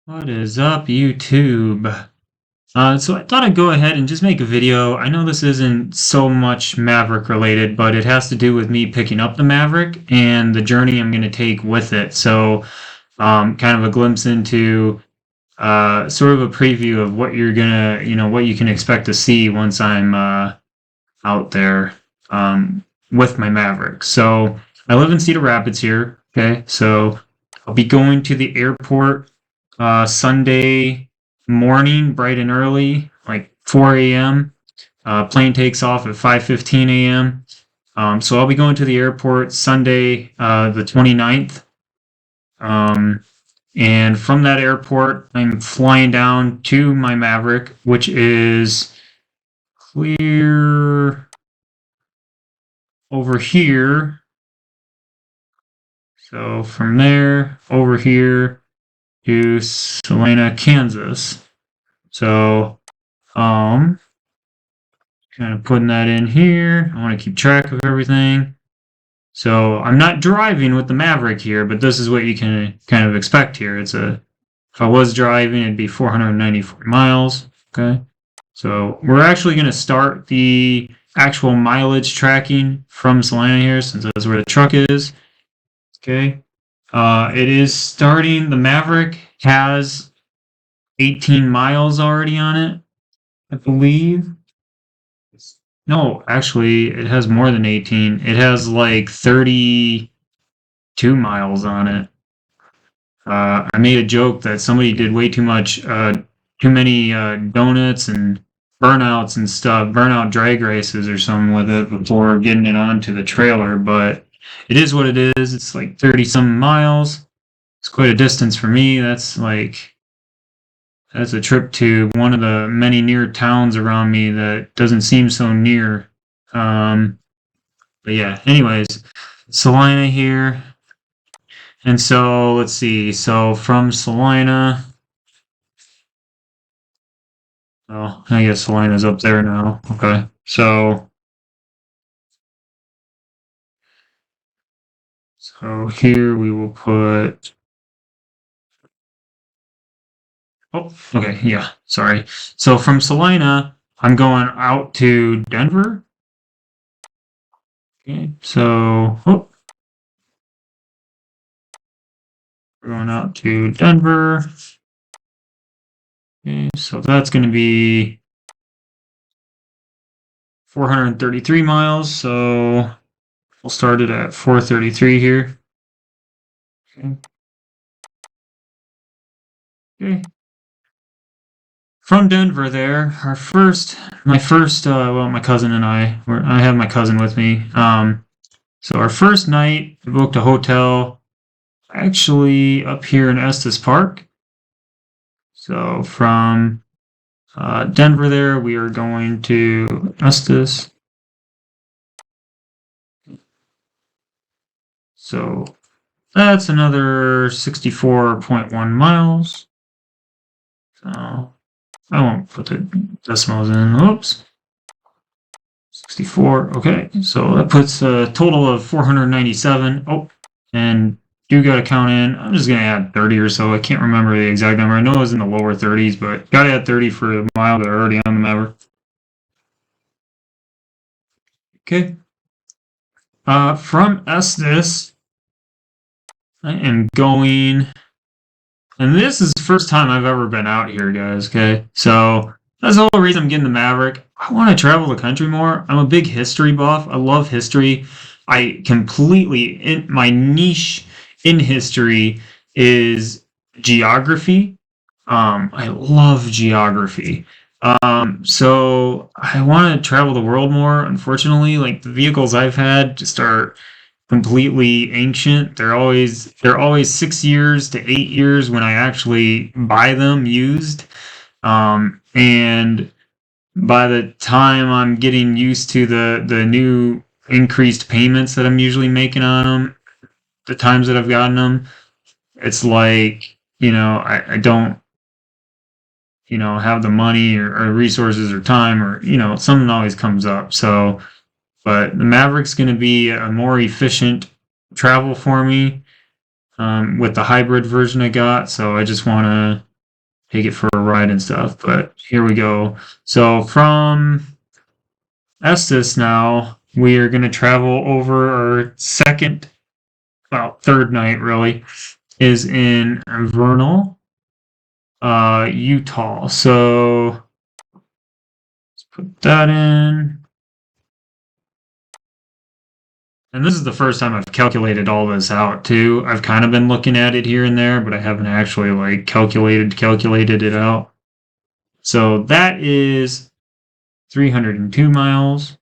What is up, YouTube? So I thought I'd go ahead and just make a video. I know this isn't so much Maverick related, but it has to do with me picking up the Maverick and the journey I'm going to take with it. So, kind of a glimpse into sort of a preview of what you're gonna, what you can expect to see once I'm out there with my Maverick. So I live in Cedar Rapids here. Okay, so I'll be going to the airport Sunday morning, bright and early, like 4 a.m. Plane takes off at 5:15 a.m. So I'll be going to the airport Sunday, the 29th. And from that airport, I'm flying down to my Maverick, which is clear over here. So from there over here to Salina, Kansas. So, kind of putting that in here. I want to keep track of everything. So I'm not driving with the Maverick here, but this is what you can kind of expect here. If I was driving, it'd be 494 miles. Okay. So we're actually going to start the actual mileage tracking from Salina here, since that's where the truck is. Okay. It is starting. The Maverick has 18 miles already on it, I believe. No, actually, it has more than 18. It has like 32 miles on it. I made a joke that somebody did way too many donuts and burnouts and stuff, burnout drag races or something with it before getting it onto the trailer, but it is what it is. It's like 30 some miles. It's quite a distance for me. That's a trip to one of the many near towns around me that doesn't seem so near. But yeah, anyways, Salina here. And so let's see. So from Salina, oh, I guess Salina's up there now. Okay. So here we will put, oh, okay, yeah, sorry. So from Salina, I'm going out to Denver. Okay, so, oh, we're going out to Denver. Okay, so that's going to be 433 miles. So we'll start it at 433 here. Okay. Okay. From Denver there, my cousin and I have my cousin with me. So our first night, we booked a hotel actually up here in Estes Park. So from Denver there, we are going to Estes. So that's another 64.1 miles. So I won't put the decimals in. Oops. 64. Okay. So that puts a total of 497. Oh, and you got to count in. I'm just going to add 30 or so. I can't remember the exact number. I know it was in the lower 30s, but got to add 30 for the mile that are already on the Maverick. Okay. From Estes, I am going, and this is the first time I've ever been out here, guys. Okay. So that's the whole reason I'm getting the Maverick. I want to travel the country more. I'm a big history buff. I love history. My niche in history is geography. I love geography. So I want to travel the world more. Unfortunately, like the vehicles I've had just are completely ancient. They're always 6 years to 8 years when I actually buy them used. And by the time I'm getting used to the new increased payments that I'm usually making on them, the times that I've gotten them, it's like, I don't, have the money or resources or time or, something always comes up. So, but the Maverick's going to be a more efficient travel for me with the hybrid version I got. So I just want to take it for a ride and stuff. But here we go. So from Estes now, we are going to travel over our second, well, third night really, is in Vernal, Utah. So let's put that in. And this is the first time I've calculated all this out too. I've kind of been looking at it here and there, but I haven't actually like calculated it out. So that is 302 miles.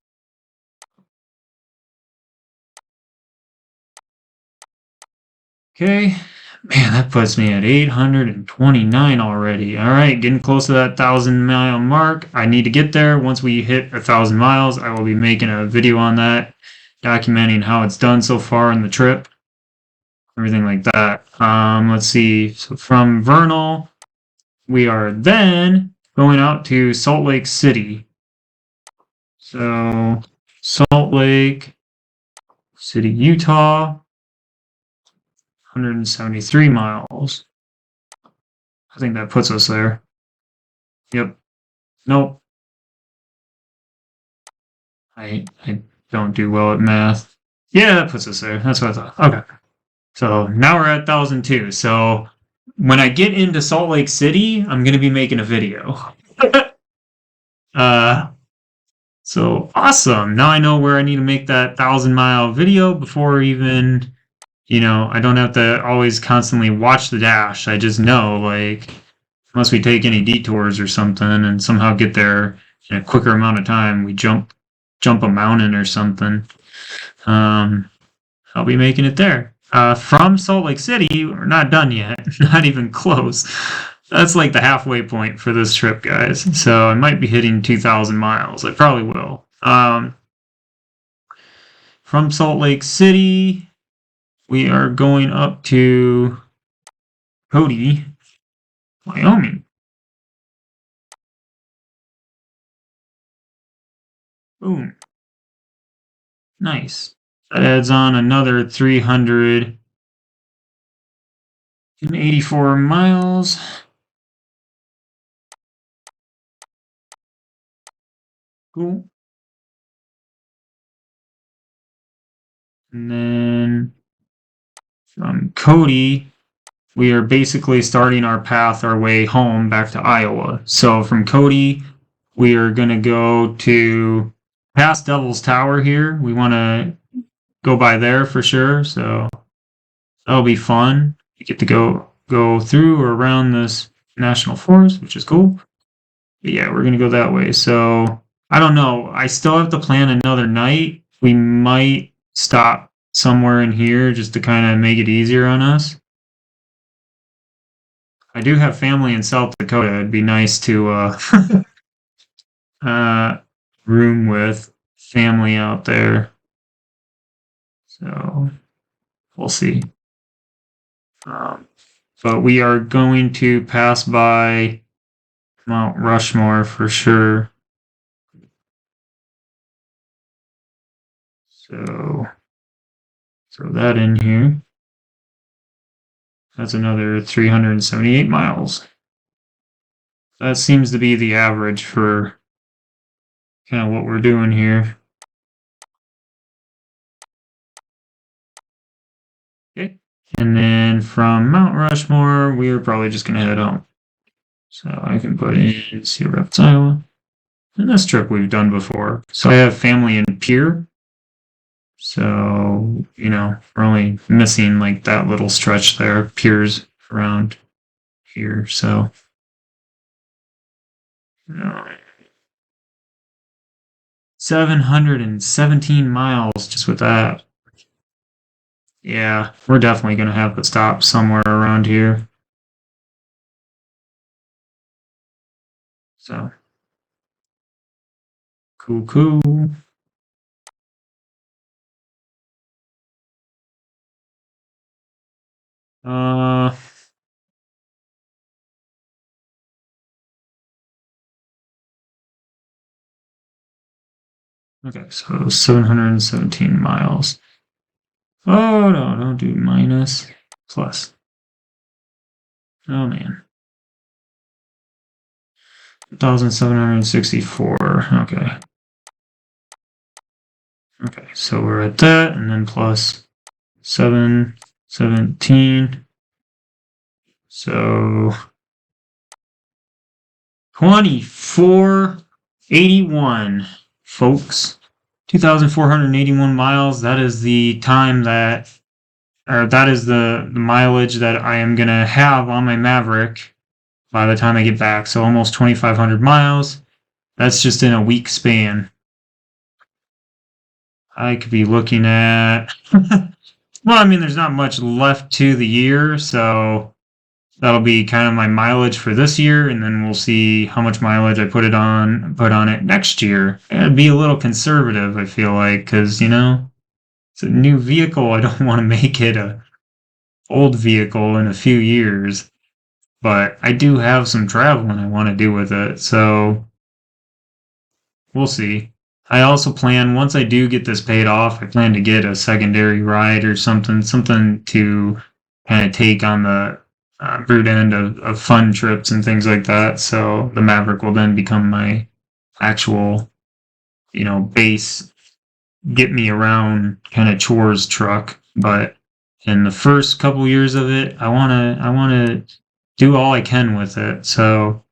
Okay. Man, that puts me at 829 already. All right, getting close to that 1,000-mile mark. I need to get there. Once we hit 1,000 miles, I will be making a video on that, documenting how it's done so far in the trip, everything like that. Let's see. So from Vernal, we are then going out to Salt Lake City. So Salt Lake City, Utah, 173 miles. I think that puts us there. Yep. Nope. I don't do well at math. Yeah, that puts us there. That's what I thought. Okay. So now we're at 1,002. So when I get into Salt Lake City, I'm going to be making a video. So awesome. Now I know where I need to make that 1,000-mile video before even, I don't have to always constantly watch the dash. I just know, like, unless we take any detours or something and somehow get there in a quicker amount of time, we jump a mountain or something. I'll be making it there. From Salt Lake City, we're not done yet. Not even close. That's like the halfway point for this trip, guys. So I might be hitting 2,000 miles. I probably will. From Salt Lake City, we are going up to Cody, Wyoming. Boom. Nice. That adds on another 384 miles. Cool. And then from Cody, we are basically starting our path, our way home back to Iowa. So from Cody, we are going to go to past Devil's Tower here. We want to go by there for sure. So that'll be fun. You get to go through or around this national forest, which is cool. But yeah, we're going to go that way. So I don't know. I still have to plan another night. We might stop somewhere in here just to kind of make it easier on us. I do have family in South Dakota. It'd be nice to room with family out there. So we'll see. But we are going to pass by Mount Rushmore for sure. So throw that in here. That's another 378 miles. That seems to be the average for kind of what we're doing here. Okay. And then from Mount Rushmore, we are probably just going to head home. So I can put in Cedar Rapids, Iowa. And this trip we've done before. So I have family in Pierre. So, we're only missing like that little stretch there. Pierre's around here. So, 717 miles just with that. Yeah, we're definitely going to have to stop somewhere around here. So, cool. Okay, so 717 miles. Oh, no, don't do minus. Plus. Oh, man. 1,764. Okay. Okay, so we're at that, and then plus 717. So 2481, folks. 2,481 miles. That is the time that, or that is the mileage that I am going to have on my Maverick by the time I get back. So almost 2,500 miles. That's just in a week span. I could be looking at, well, I mean, there's not much left to the year, so that'll be kind of my mileage for this year, and then we'll see how much mileage I put on it next year. It'd be a little conservative, I feel like, because, you know, it's a new vehicle. I don't want to make it a old vehicle in a few years, but I do have some traveling I want to do with it, so we'll see. I also plan, once I do get this paid off, I plan to get a secondary ride or something to kind of take on the root end of fun trips and things like that. So the Maverick will then become my actual, you know, base, get me around kind of chores truck. But in the first couple years of it, I wanna do all I can with it. So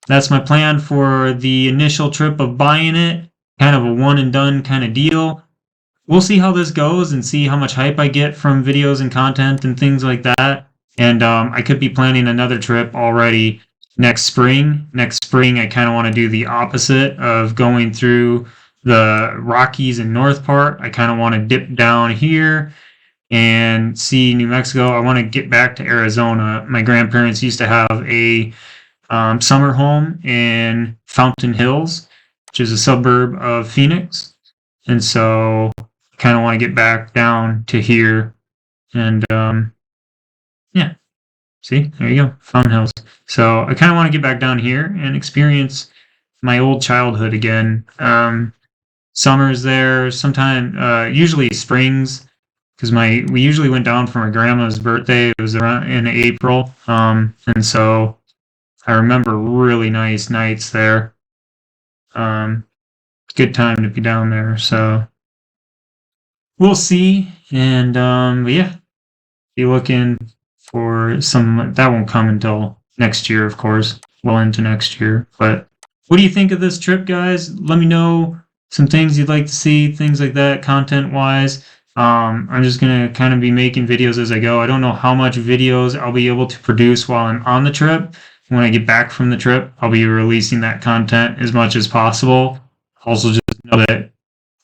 that's my plan for the initial trip of buying it. Kind of a one and done kind of deal. We'll see how this goes and see how much hype I get from videos and content and things like that. And I could be planning another trip already next spring. Next spring, I kind of want to do the opposite of going through the Rockies and North part. I kind of want to dip down here and see New Mexico. I want to get back to Arizona. My grandparents used to have a summer home in Fountain Hills, which is a suburb of Phoenix. And so I kind of want to get back down to here. And yeah, see, there you go, Fountain Hills. So I kind of want to get back down here and experience my old childhood again. Summers there, sometime, usually springs, because we usually went down for my grandma's birthday. It was around in April. And so I remember really nice nights there. Good time to be down there. So we'll see. And but yeah, be looking for some that won't come until next year, of course. Well into next year. But what do you think of this trip, guys? Let me know some things you'd like to see, things like that, content wise. I'm just gonna kind of be making videos as I go. I don't know how much videos I'll be able to produce while I'm on the trip. When I get back from the trip, I'll be releasing that content as much as possible. Also, just know that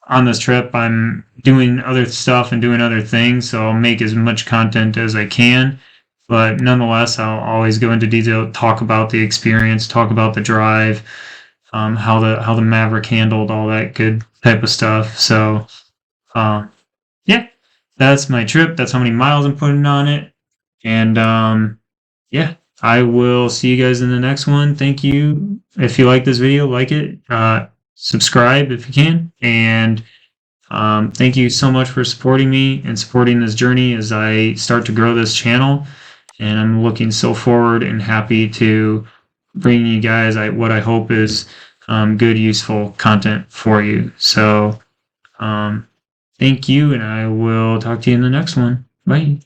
on this trip, I'm doing other stuff and doing other things, so I'll make as much content as I can. But nonetheless, I'll always go into detail, talk about the experience, talk about the drive, how the Maverick handled all that good type of stuff. So, yeah, that's my trip. That's how many miles I'm putting on it, and yeah. I will see you guys in the next one. Thank you. If you like this video, like it, subscribe if you can. And thank you so much for supporting me and supporting this journey as I start to grow this channel. And I'm looking so forward and happy to bring you guys what I hope is good, useful content for you. So thank you, and I will talk to you in the next one. Bye.